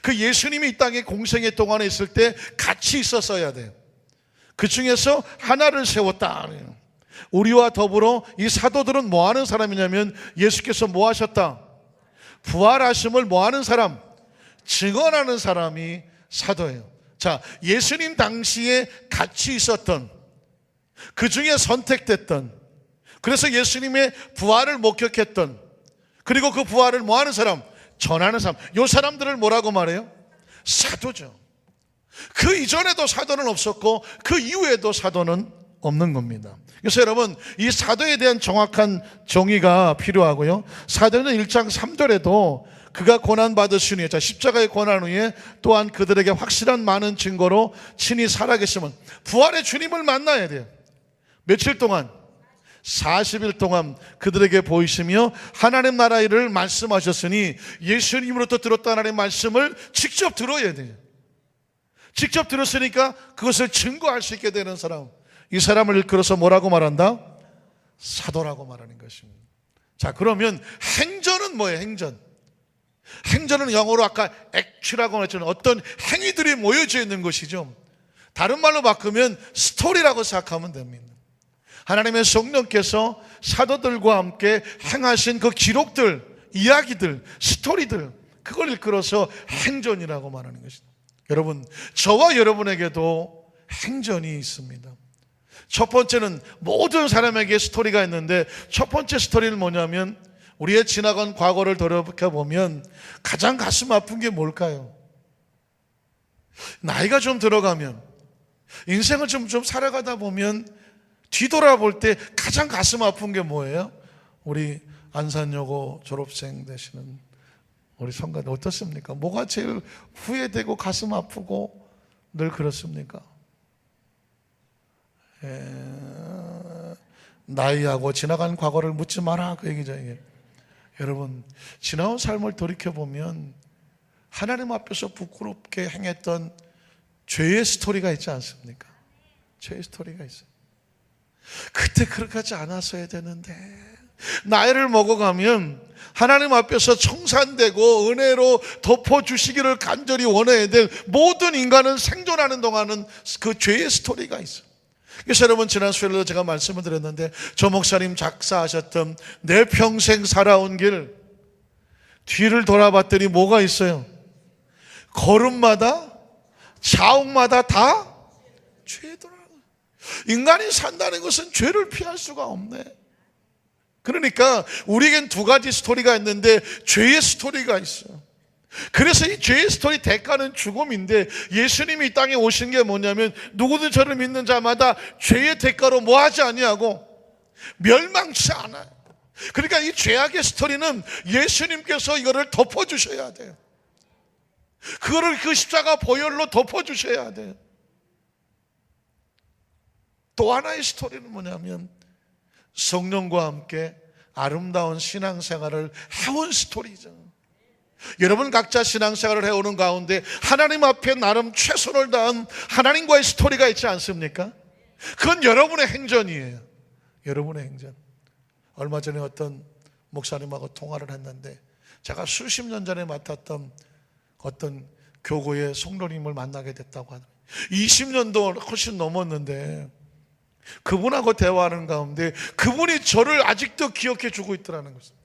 그 예수님이 이 땅에 공생애 동안에 있을 때 같이 있었어야 돼요. 그 중에서 하나를 세웠다. 우리와 더불어 이 사도들은 뭐 하는 사람이냐면, 예수께서 뭐 하셨다? 부활하심을 뭐 하는 사람? 증언하는 사람이 사도예요. 자, 예수님 당시에 같이 있었던, 그 중에 선택됐던, 그래서 예수님의 부활을 목격했던, 그리고 그 부활을 뭐 하는 사람? 전하는 사람. 이 사람들을 뭐라고 말해요? 사도죠. 그 이전에도 사도는 없었고 그 이후에도 사도는 없는 겁니다. 그래서 여러분, 이 사도에 대한 정확한 정의가 필요하고요. 사도는 1장 3절에도 그가 고난받으신 후에, 자, 십자가의 고난 후에 또한 그들에게 확실한 많은 증거로 친히 살아계시면, 부활의 주님을 만나야 돼요. 며칠 동안? 40일 동안 그들에게 보이시며 하나님 나라 일을 말씀하셨으니, 예수님으로부터 들었던 하나님의 말씀을 직접 들어야 돼요. 직접 들었으니까 그것을 증거할 수 있게 되는 사람, 이 사람을 일컬어서 뭐라고 말한다? 사도라고 말하는 것입니다. 자, 그러면 행전은 뭐예요? 행전은 영어로 아까 액츄라고 했잖아요. 어떤 행위들이 모여져 있는 것이죠. 다른 말로 바꾸면 스토리라고 생각하면 됩니다. 하나님의 성령께서 사도들과 함께 행하신 그 기록들, 이야기들, 스토리들, 그걸 일컬어서 행전이라고 말하는 것입니다. 여러분, 저와 여러분에게도 행전이 있습니다. 첫 번째는 모든 사람에게 스토리가 있는데, 첫 번째 스토리는 뭐냐면, 우리의 지나간 과거를 돌아보면 가장 가슴 아픈 게 뭘까요? 나이가 좀 들어가면, 인생을 좀 살아가다 보면 뒤돌아볼 때 가장 가슴 아픈 게 뭐예요? 우리 안산여고 졸업생 되시는 우리 성가대 어떻습니까? 뭐가 제일 후회되고 가슴 아프고 늘 그렇습니까? 나이하고 지나간 과거를 묻지 마라, 그 얘기죠. 이게. 여러분, 지나온 삶을 돌이켜보면 하나님 앞에서 부끄럽게 행했던 죄의 스토리가 있지 않습니까? 죄의 스토리가 있어요. 그때 그렇게 하지 않았어야 되는데, 나이를 먹어가면 하나님 앞에서 청산되고 은혜로 덮어주시기를 간절히 원해야 될 모든 인간은 생존하는 동안은 그 죄의 스토리가 있어요. 그래서 여러분, 지난 수요일에도 제가 말씀을 드렸는데, 조 목사님 작사하셨던 내 평생 살아온 길, 뒤를 돌아봤더니 뭐가 있어요? 걸음마다 자옥마다 다 죄더라. 인간이 산다는 것은 죄를 피할 수가 없네. 그러니까 우리에겐 두 가지 스토리가 있는데 죄의 스토리가 있어요. 그래서 이 죄의 스토리 대가는 죽음인데, 예수님이 이 땅에 오신 게 뭐냐면 누구든 저를 믿는 자마다 죄의 대가로 뭐 하지 아니하고 멸망치 않아요. 그러니까 이 죄악의 스토리는 예수님께서 이거를 덮어주셔야 돼요. 그거를 그 십자가 보혈로 덮어주셔야 돼요. 또 하나의 스토리는 뭐냐면 성령과 함께 아름다운 신앙생활을 해온 스토리죠. 여러분 각자 신앙생활을 해오는 가운데 하나님 앞에 나름 최선을 다한 하나님과의 스토리가 있지 않습니까? 그건 여러분의 행전이에요. 여러분의 행전. 얼마 전에 어떤 목사님하고 통화를 했는데, 제가 수십 년 전에 맡았던 어떤 교구의 성도님을 만나게 됐다고 하더라고요. 20년도 훨씬 넘었는데 그분하고 대화하는 가운데 그분이 저를 아직도 기억해 주고 있더라는 것입니다.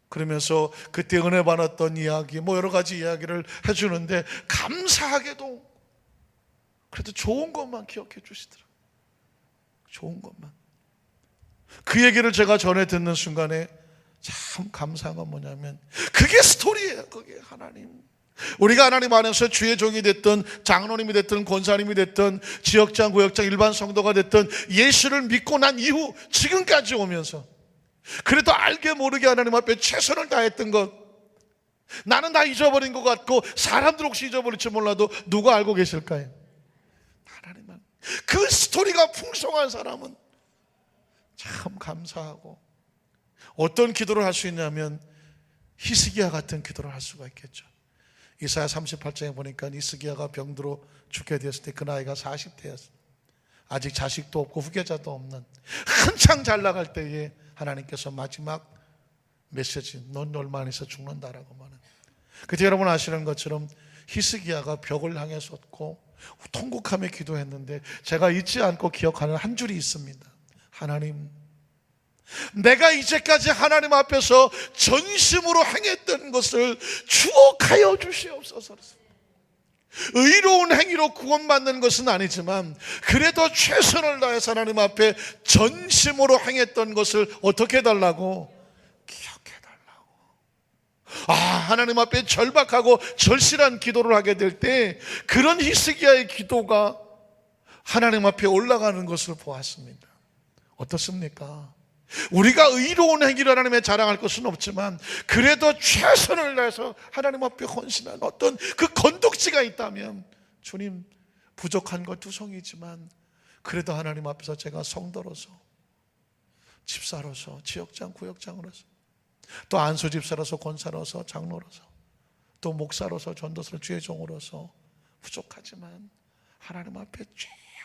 그러면서 그때 은혜 받았던 이야기, 뭐 여러 가지 이야기를 해주는데, 감사하게도 그래도 좋은 것만 기억해 주시더라고요. 좋은 것만. 그 얘기를 제가 전해 듣는 순간에 참 감사한 건 뭐냐면, 그게 스토리예요. 그게 하나님. 우리가 하나님 안에서 주의 종이 됐든 장로님이 됐든 권사님이 됐든 지역장, 구역장, 일반 성도가 됐든 예수를 믿고 난 이후 지금까지 오면서 그래도 알게 모르게 하나님 앞에 최선을 다했던 것, 나는 다 잊어버린 것 같고 사람들 혹시 잊어버릴지 몰라도 누가 알고 계실까요? 하나님만. 그 스토리가 풍성한 사람은 참 감사하고, 어떤 기도를 할 수 있냐면 히스기야 같은 기도를 할 수가 있겠죠. 이사야 38장에 보니까 히스기야가 병들어 죽게 되었을 때 그 나이가 40대였어요. 아직 자식도 없고 후계자도 없는, 한창 잘 나갈 때에 하나님께서 마지막 메시지, 넌 얼마 안 있어 죽는다라고 말은. 그때 여러분 아시는 것처럼 히스기야가 벽을 향해 섰고 통곡하며 기도했는데, 제가 잊지 않고 기억하는 한 줄이 있습니다. 하나님, 내가 이제까지 하나님 앞에서 전심으로 행했던 것을 추억하여 주시옵소서. 의로운 행위로 구원받는 것은 아니지만 그래도 최선을 다해서 하나님 앞에 전심으로 행했던 것을 어떻게 해달라고? 기억해달라고. 하나님 앞에 절박하고 절실한 기도를 하게 될 때 그런 히스기야의 기도가 하나님 앞에 올라가는 것을 보았습니다. 어떻습니까? 우리가 의로운 행위를 하나님의 자랑할 것은 없지만 그래도 최선을 다해서 하나님 앞에 헌신한 어떤 그 건덕지가 있다면, 주님, 부족한 것 투성이지만 그래도 하나님 앞에서 제가 성도로서, 집사로서, 지역장, 구역장으로서, 또 안수 집사로서, 권사로서, 장로로서, 또 목사로서, 전도서, 주의 종으로서 부족하지만 하나님 앞에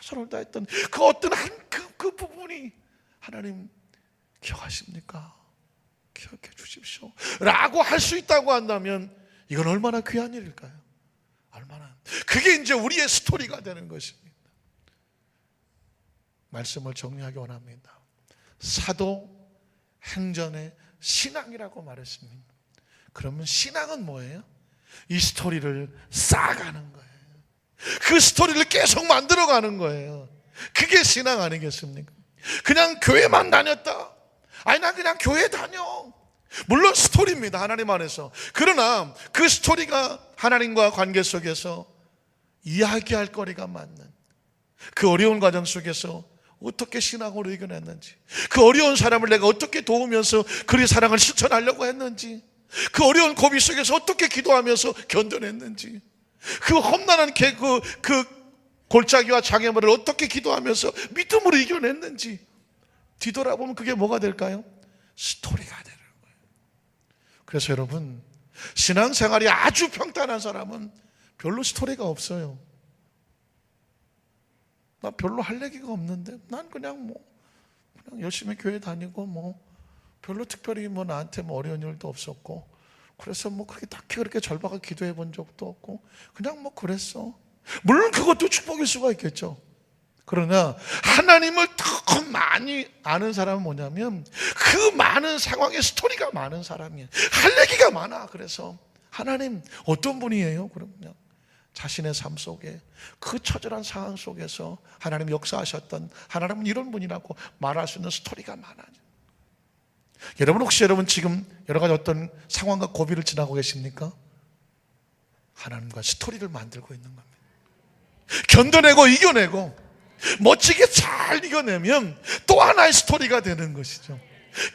최선을 다했던 그 어떤 그 부분이 하나님 기억하십니까? 기억해 주십시오 라고 할 수 있다고 한다면 이건 얼마나 귀한 일일까요? 얼마나. 그게 이제 우리의 스토리가 되는 것입니다. 말씀을 정리하기 원합니다. 사도 행전의 신앙이라고 말했습니다. 그러면 신앙은 뭐예요? 이 스토리를 쌓아가는 거예요. 그 스토리를 계속 만들어가는 거예요. 그게 신앙 아니겠습니까? 그냥 교회만 다녔다, 아니 난 그냥 교회 다녀, 물론 스토리입니다, 하나님 안에서. 그러나 그 스토리가 하나님과 관계 속에서 이야기할 거리가 많는 그 어려운 과정 속에서 어떻게 신앙으로 이겨냈는지, 그 어려운 사람을 내가 어떻게 도우면서 그의 사랑을 실천하려고 했는지, 그 어려운 고비 속에서 어떻게 기도하면서 견뎌냈는지, 그 험난한 그 골짜기와 장애물을 어떻게 기도하면서 믿음으로 이겨냈는지 뒤돌아보면 그게 뭐가 될까요? 스토리가 되는 거예요. 그래서 여러분, 신앙생활이 아주 평탄한 사람은 별로 스토리가 없어요. 나 별로 할 얘기가 없는데 난 그냥 열심히 교회 다니고 별로 특별히 나한테 어려운 일도 없었고, 그래서 그렇게 딱히 그렇게 절박하게 기도해 본 적도 없고 그냥 그랬어. 물론 그것도 축복일 수가 있겠죠. 그러나 하나님을 더 많이 아는 사람은 뭐냐면 그 많은 상황에 스토리가 많은 사람이에요. 할 얘기가 많아. 그래서 하나님 어떤 분이에요? 그러면 자신의 삶 속에 그 처절한 상황 속에서 하나님 역사하셨던, 하나님은 이런 분이라고 말할 수 있는 스토리가 많아요. 여러분, 혹시 여러분 지금 여러 가지 어떤 상황과 고비를 지나고 계십니까? 하나님과 스토리를 만들고 있는 겁니다. 견뎌내고 이겨내고 멋지게 잘 이겨내면 또 하나의 스토리가 되는 것이죠.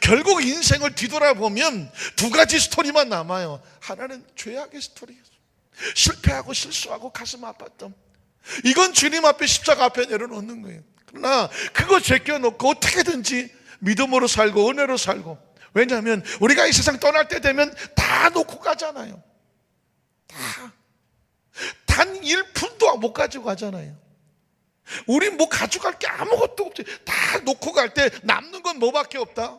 결국 인생을 뒤돌아보면 두 가지 스토리만 남아요. 하나는 죄악의 스토리예요. 실패하고 실수하고 가슴 아팠던, 이건 주님 앞에 십자가 앞에 내려놓는 거예요. 그러나 그거 제껴놓고 어떻게든지 믿음으로 살고 은혜로 살고, 왜냐하면 우리가 이 세상 떠날 때 되면 다 놓고 가잖아요. 단 1푼도 못 가지고 가잖아요. 우리 가져갈 게 아무것도 없지. 다 놓고 갈 때 남는 건 뭐밖에 없다?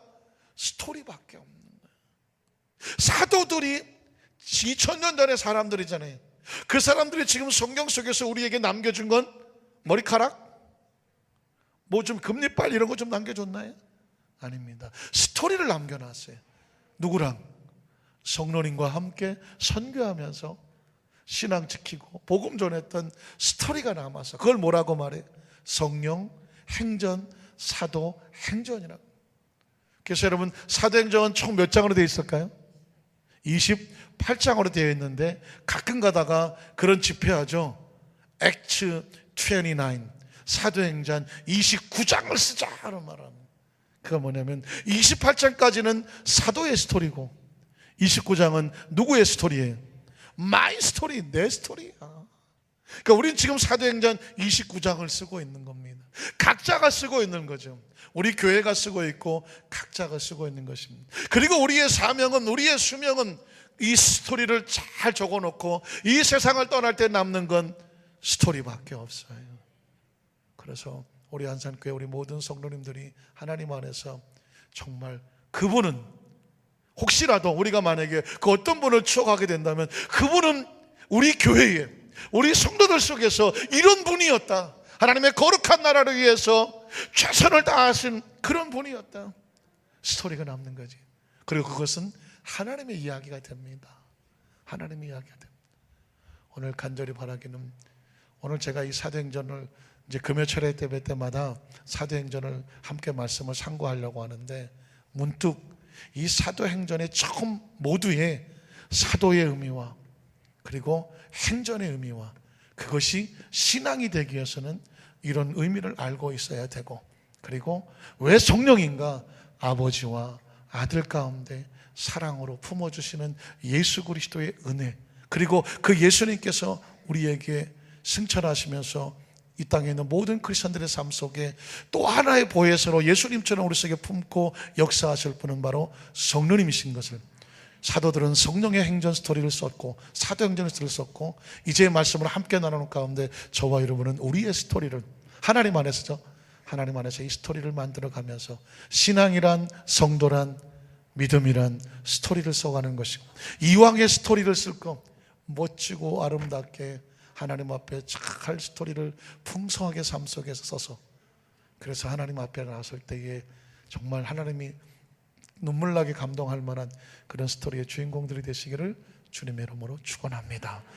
스토리밖에 없는 거예요. 사도들이 2000년 전의 사람들이잖아요. 그 사람들이 지금 성경 속에서 우리에게 남겨준 건 머리카락? 좀 금리빨 이런 거 좀 남겨줬나요? 아닙니다. 스토리를 남겨놨어요. 누구랑? 성령님과 함께 선교하면서 신앙 지키고 복음 전했던 스토리가 남아서 그걸 뭐라고 말해? 성령, 행전, 사도, 행전이라고. 그래서 여러분, 사도행전은 총 몇 장으로 되어 있을까요? 28장으로 되어 있는데 가끔 가다가 그런 집회하죠. Acts 29, 사도행전 29장을 쓰자는 말합니다. 그가 뭐냐면 28장까지는 사도의 스토리고 29장은 누구의 스토리예요? 마이 스토리, 내 스토리야. 그러니까 우리는 지금 사도행전 29장을 쓰고 있는 겁니다. 각자가 쓰고 있는 거죠. 우리 교회가 쓰고 있고 각자가 쓰고 있는 것입니다. 그리고 우리의 사명은, 우리의 수명은 이 스토리를 잘 적어놓고 이 세상을 떠날 때 남는 건 스토리밖에 없어요. 그래서 우리 안산교회 우리 모든 성도님들이 하나님 안에서 정말 그분은, 혹시라도 우리가 만약에 그 어떤 분을 추억하게 된다면 그분은 우리 교회에, 우리 성도들 속에서 이런 분이었다. 하나님의 거룩한 나라를 위해서 최선을 다하신 그런 분이었다. 스토리가 남는 거지. 그리고 그것은 하나님의 이야기가 됩니다. 하나님의 이야기가 됩니다. 오늘 간절히 바라기는, 오늘 제가 이 사도행전을 이제 금요철회 예배 때마다 사도행전을 함께 말씀을 상고하려고 하는데, 문득 이 사도행전의 처음 모두의 사도의 의미와 그리고 행전의 의미와 그것이 신앙이 되기 위해서는 이런 의미를 알고 있어야 되고, 그리고 왜 성령인가? 아버지와 아들 가운데 사랑으로 품어주시는 예수 그리스도의 은혜, 그리고 그 예수님께서 우리에게 승천하시면서 이 땅에 있는 모든 크리스천들의 삶 속에 또 하나의 보혜사로 예수님처럼 우리 속에 품고 역사하실 분은 바로 성령님이신 것을, 사도들은 성령의 행전 스토리를 썼고 사도행전 스토리를 썼고, 이제 말씀을 함께 나누는 가운데 저와 여러분은 우리의 스토리를 하나님 안에서죠, 하나님 안에서 이 스토리를 만들어가면서 신앙이란, 성도란, 믿음이란 스토리를 써가는 것이고, 이왕의 스토리를 쓸 거 멋지고 아름답게 하나님 앞에 잘 스토리를 풍성하게 삶 속에서 써서, 그래서 하나님 앞에 나설 때에 정말 하나님이 눈물 나게 감동할 만한 그런 스토리의 주인공들이 되시기를 주님의 이름으로 축원합니다.